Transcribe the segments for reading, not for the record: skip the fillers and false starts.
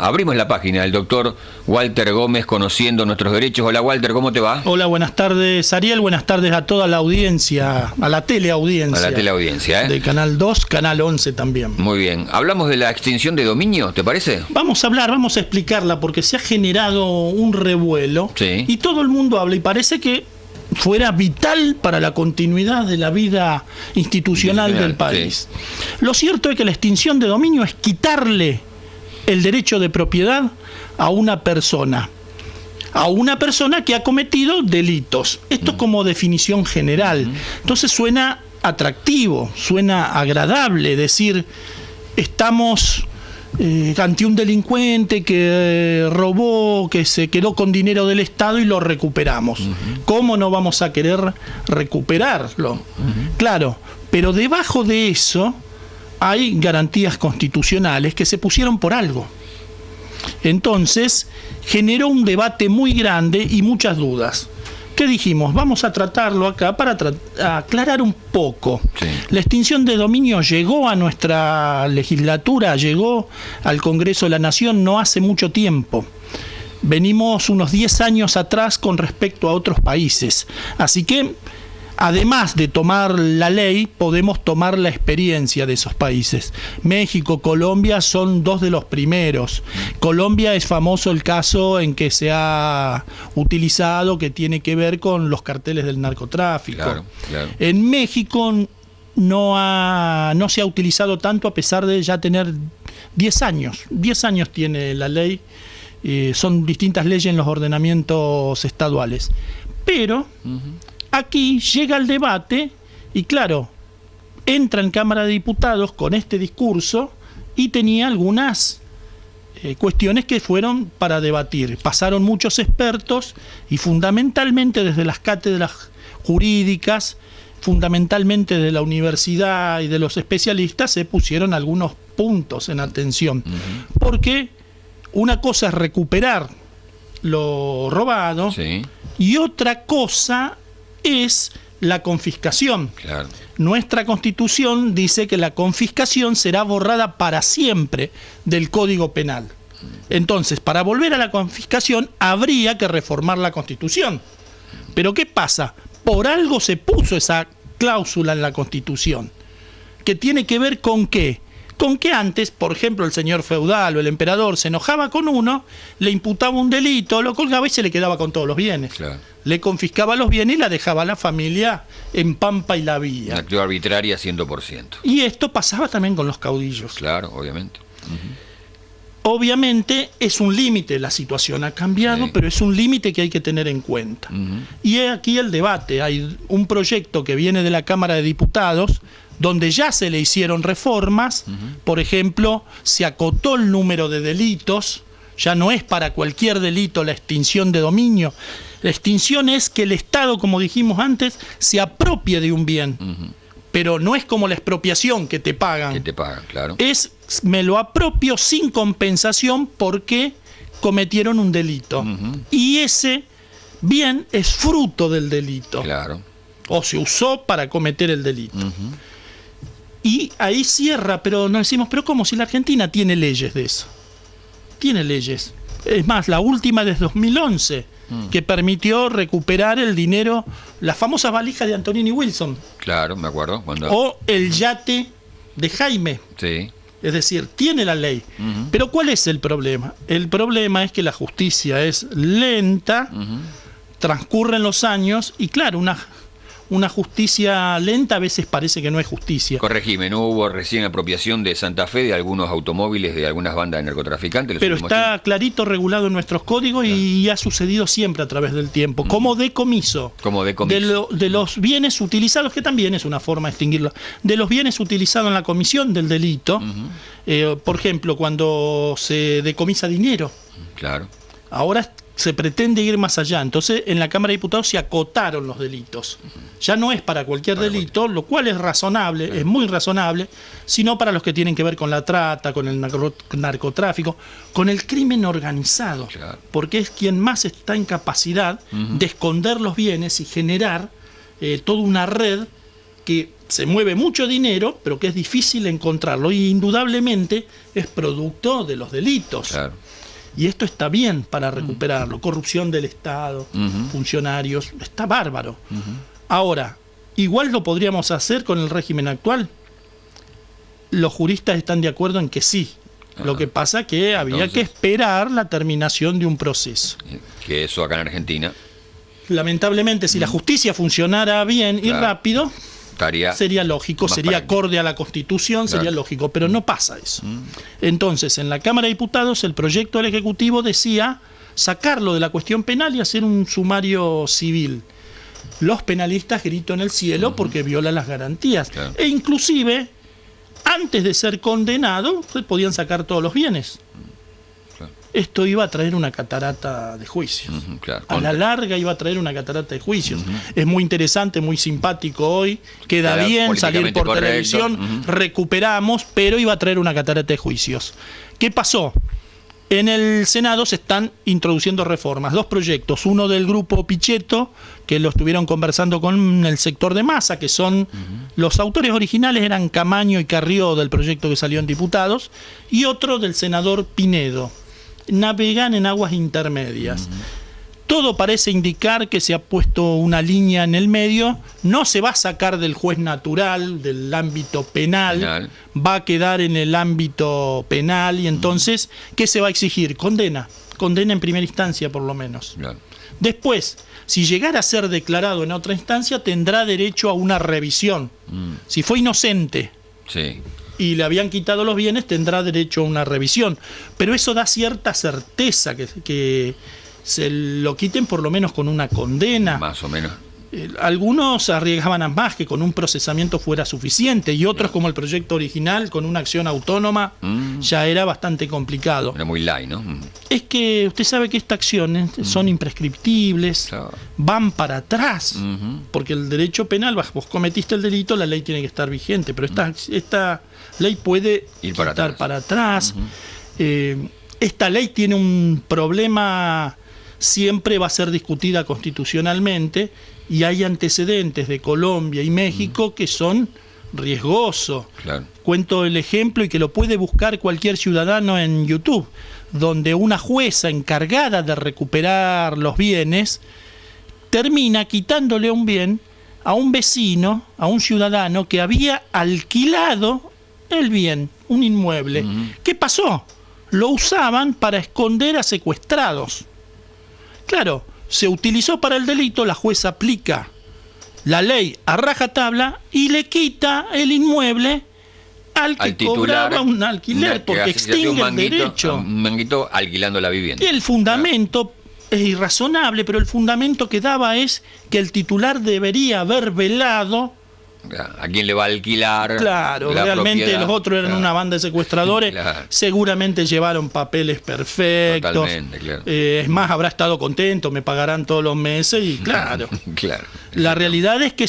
Abrimos la página del doctor Walter Gómez, Conociendo Nuestros Derechos. Hola Walter, ¿cómo te va? Hola, buenas tardes Ariel, buenas tardes a toda la audiencia, a la teleaudiencia. A la teleaudiencia, De Canal 2, Canal 11 también. Muy bien, hablamos de la extinción de dominio, ¿te parece? Vamos a explicarla porque se ha generado un revuelo, sí, y todo el mundo habla y parece que fuera vital para la continuidad de la vida institucional del país. Sí. Lo cierto es que la extinción de dominio es quitarle el derecho de propiedad a una persona que ha cometido delitos. Esto como definición general. Entonces suena atractivo, suena agradable decir, estamos ante un delincuente que robó, que se quedó con dinero del Estado y lo recuperamos. ¿Cómo no vamos a querer recuperarlo? Claro, pero debajo de eso hay garantías constitucionales que se pusieron por algo. Entonces, generó un debate muy grande y muchas dudas. ¿Qué dijimos? Vamos a tratarlo acá para aclarar un poco. Sí. La extinción de dominio llegó a nuestra legislatura, llegó al Congreso de la Nación no hace mucho tiempo. Venimos unos 10 años atrás con respecto a otros países. Así que, además de tomar la ley, podemos tomar la experiencia de esos países. México, Colombia son dos de los primeros. Colombia es famoso el caso en que se ha utilizado, que tiene que ver con los carteles del narcotráfico. Claro, claro. En México no se ha utilizado tanto, a pesar de ya tener 10 años. 10 años tiene la ley. Son distintas leyes en los ordenamientos estaduales. Pero aquí llega el debate y claro, entra en Cámara de Diputados con este discurso y tenía algunas cuestiones que fueron para debatir. Pasaron muchos expertos y fundamentalmente desde las cátedras jurídicas, fundamentalmente de la universidad y de los especialistas, se pusieron algunos puntos en atención. Porque una cosa es recuperar lo robado, sí, y otra cosa es la confiscación. Claro. Nuestra Constitución dice que la confiscación será borrada para siempre del Código Penal. Entonces, para volver a la confiscación habría que reformar la Constitución. Pero ¿qué pasa? Por algo se puso esa cláusula en la Constitución, que tiene que ver con ¿qué? Con que antes, por ejemplo, el señor feudal o el emperador se enojaba con uno, le imputaba un delito, lo colgaba y se le quedaba con todos los bienes. Claro. Le confiscaba los bienes y la dejaba a la familia en pampa y la vía. Una actividad arbitraria 100%. Y esto pasaba también con los caudillos. Claro, obviamente. Obviamente es un límite, la situación ha cambiado, sí, pero es un límite que hay que tener en cuenta. Y aquí el debate, hay un proyecto que viene de la Cámara de Diputados, donde ya se le hicieron reformas, por ejemplo, se acotó el número de delitos, ya no es para cualquier delito la extinción de dominio. La extinción es que el Estado, como dijimos antes, se apropie de un bien, pero no es como la expropiación que te pagan. Que te pagan, claro. Es, me lo apropio sin compensación porque cometieron un delito. Y ese bien es fruto del delito. Claro. O se usó para cometer el delito. Y ahí cierra, pero nos decimos, pero ¿cómo? Si la Argentina tiene leyes de eso. Tiene leyes. Es más, la última desde 2011, que permitió recuperar el dinero, las famosas valijas de Antonini Wilson. Claro, me acuerdo. O el yate de Jaime. Sí. Es decir, tiene la ley. Pero ¿cuál es el problema? El problema es que la justicia es lenta, transcurren los años y claro, una justicia lenta a veces parece que no es justicia. Corregime, ¿no hubo recién apropiación de Santa Fe de algunos automóviles de algunas bandas de narcotraficantes? Pero está clarito regulado en nuestros códigos y ha sucedido siempre a través del tiempo, como decomiso. Como decomiso. De los bienes utilizados, que también es una forma de extinguirlo, de los bienes utilizados en la comisión del delito, por ejemplo, cuando se decomisa dinero. Claro. Ahora se pretende ir más allá. Entonces, en la Cámara de Diputados se acotaron los delitos. Ya no es para cualquier delito, lo cual es razonable, es muy razonable, sino para los que tienen que ver con la trata, con el narcotráfico, con el crimen organizado, porque es quien más está en capacidad de esconder los bienes y generar toda una red que se mueve mucho dinero, pero que es difícil encontrarlo, y indudablemente es producto de los delitos. Claro. Y esto está bien para recuperarlo. Corrupción del Estado, funcionarios, está bárbaro. Ahora, igual lo podríamos hacer con el régimen actual. Los juristas están de acuerdo en que sí. Lo que pasa que había que esperar la terminación de un proceso. Que eso acá en Argentina Lamentablemente, si la justicia funcionara bien y rápido, sería lógico, sería acorde a la Constitución, sería lógico, pero no pasa eso. Entonces, en la Cámara de Diputados, el proyecto del Ejecutivo decía sacarlo de la cuestión penal y hacer un sumario civil. Los penalistas grito en el cielo porque viola las garantías. E inclusive, antes de ser condenado, se podían sacar todos los bienes. Esto iba a traer una catarata de juicios. A la larga iba a traer una catarata de juicios. Es muy interesante, muy simpático hoy. Queda bien salir por televisión, recuperamos, pero iba a traer una catarata de juicios. ¿Qué pasó? En el Senado se están introduciendo reformas, 2 proyectos, uno del grupo Pichetto, que lo estuvieron conversando con el sector de Massa, que son los autores originales, eran Camaño y Carrió del proyecto que salió en diputados, y otro del senador Pinedo. Navegan en aguas intermedias. Todo parece indicar que se ha puesto una línea en el medio, no se va a sacar del juez natural, del ámbito penal, va a quedar en el ámbito penal, y entonces, ¿qué se va a exigir? Condena en primera instancia por lo menos. Después, si llegara a ser declarado en otra instancia, tendrá derecho a una revisión. Si fue inocente y le habían quitado los bienes, tendrá derecho a una revisión. Pero eso da cierta certeza que se lo quiten por lo menos con una condena. Más o menos. Algunos arriesgaban a más, que con un procesamiento fuera suficiente, y otros, como el proyecto original, con una acción autónoma, ya era bastante complicado. Era muy light, ¿no? Es que usted sabe que estas acciones son imprescriptibles, van para atrás, porque el derecho penal, vos cometiste el delito, la ley tiene que estar vigente, pero esta ley puede ir para atrás. Esta ley tiene un problema, siempre va a ser discutida constitucionalmente, y hay antecedentes de Colombia y México que son riesgosos. Cuento el ejemplo, y que lo puede buscar cualquier ciudadano en YouTube, donde una jueza encargada de recuperar los bienes termina quitándole un bien a un vecino, a un ciudadano que había alquilado el bien, un inmueble. ¿Qué pasó? Lo usaban para esconder a secuestrados. Claro, se utilizó para el delito, la jueza aplica la ley a rajatabla y le quita el inmueble al que cobraba un alquiler, porque extingue el derecho. Un manguito alquilando la vivienda. El fundamento es irrazonable, pero el fundamento que daba es que el titular debería haber velado a quién le va a alquilar. Claro, realmente propiedad. Los otros eran una banda de secuestradores. Seguramente llevaron papeles perfectos. Totalmente, es más, habrá estado contento, me pagarán todos los meses, y claro. La realidad es que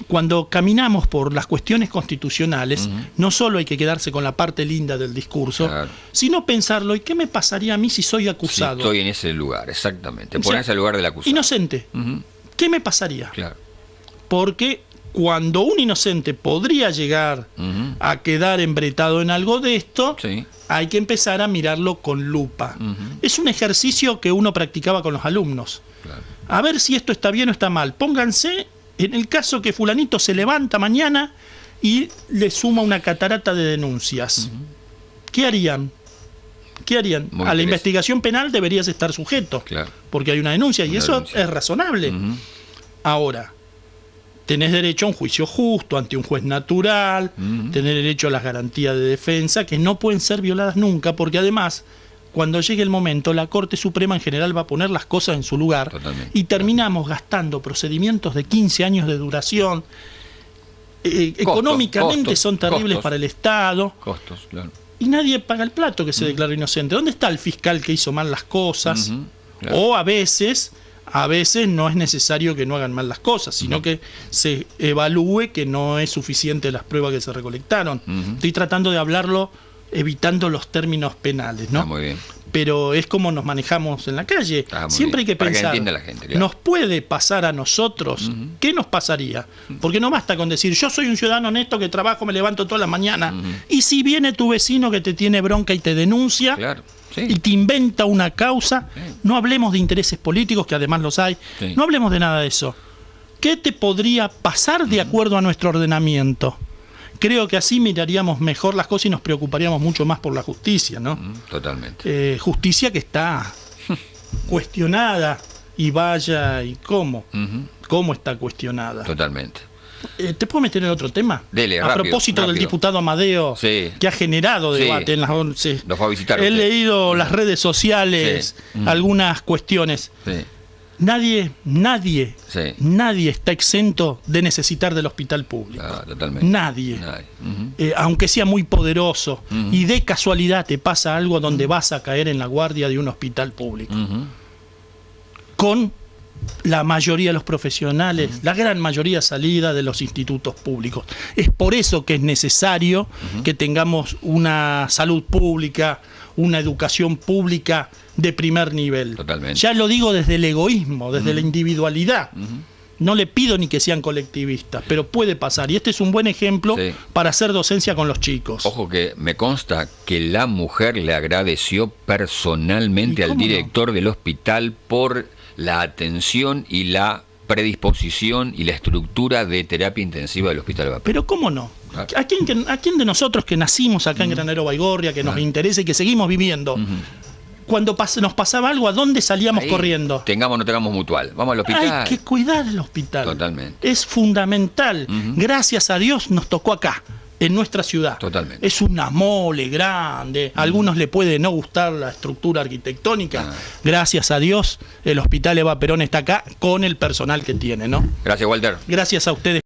cuando caminamos por las cuestiones constitucionales, no solo hay que quedarse con la parte linda del discurso, sino pensarlo, ¿y qué me pasaría a mí si soy acusado? Si estoy en ese lugar, exactamente. Ponerse al lugar del acusado. Inocente. ¿Qué me pasaría? Porque cuando un inocente podría llegar a quedar embretado en algo de esto, hay que empezar a mirarlo con lupa. Es un ejercicio que uno practicaba con los alumnos. A ver si esto está bien o está mal. Pónganse en el caso que fulanito se levanta mañana y le suma una catarata de denuncias. ¿Qué harían? A la investigación penal deberías estar sujeto, porque hay una denuncia, y eso es razonable. Ahora, tenés derecho a un juicio justo ante un juez natural, tenés derecho a las garantías de defensa, que no pueden ser violadas nunca, porque además, cuando llegue el momento, la Corte Suprema en general va a poner las cosas en su lugar, y terminamos gastando procedimientos de 15 años de duración, económicamente son terribles para el Estado, y nadie paga el plato que se declaró inocente. ¿Dónde está el fiscal que hizo mal las cosas? O a veces no es necesario que no hagan mal las cosas, sino que se evalúe que no es suficiente las pruebas que se recolectaron. Estoy tratando de hablarlo evitando los términos penales, ¿no? Está muy bien. Pero es como nos manejamos en la calle. Siempre hay que Para pensar, que entienda la gente, claro. ¿nos puede pasar a nosotros? ¿Qué nos pasaría? Porque no basta con decir, yo soy un ciudadano honesto que trabajo, me levanto toda la mañana. Y si viene tu vecino que te tiene bronca y te denuncia, Claro, sí. y te inventa una causa, Sí. no hablemos de intereses políticos, que además los hay, Sí. no hablemos de nada de eso. ¿Qué te podría pasar de acuerdo a nuestro ordenamiento? Creo que así miraríamos mejor las cosas y nos preocuparíamos mucho más por la justicia, ¿no? Totalmente. Justicia que está cuestionada, y vaya, ¿y cómo? ¿Cómo está cuestionada? Totalmente. ¿Te puedo meter en otro tema? Dele, a rápido, propósito del rápido. diputado Amadeo, Sí. que ha generado Sí. debate en las 11. Lo fue a visitar He usted. leído las redes sociales, Sí. algunas cuestiones. Sí. Nadie Sí. está exento de necesitar del hospital público. Totalmente. Nadie. Aunque sea muy poderoso, y de casualidad te pasa algo donde vas a caer en la guardia de un hospital público. Con la mayoría de los profesionales, la gran mayoría salida de los institutos públicos. Es por eso que es necesario que tengamos una salud pública, una educación pública de primer nivel. Totalmente. Ya lo digo desde el egoísmo, desde la individualidad. No le pido ni que sean colectivistas, pero puede pasar. Y este es un buen ejemplo Sí. para hacer docencia con los chicos. Ojo que me consta que la mujer le agradeció personalmente ¿Y al cómo no? director del hospital por la atención y la predisposición y la estructura de terapia intensiva del hospital de Vapor. Pero ¿cómo no? Claro. ¿A quién de nosotros que nacimos acá en Granero Baigorria, que nos interesa y que seguimos viviendo, cuando nos pasaba algo, ¿a dónde salíamos Ahí, corriendo? Tengamos o no tengamos mutual. Vamos al hospital. Hay que cuidar el hospital. Totalmente. Es fundamental. Gracias a Dios nos tocó acá, en nuestra ciudad. Totalmente. Es una mole grande. A algunos le puede no gustar la estructura arquitectónica. Gracias a Dios, el Hospital Eva Perón está acá con el personal que tiene, ¿no? Gracias, Walter. Gracias a ustedes.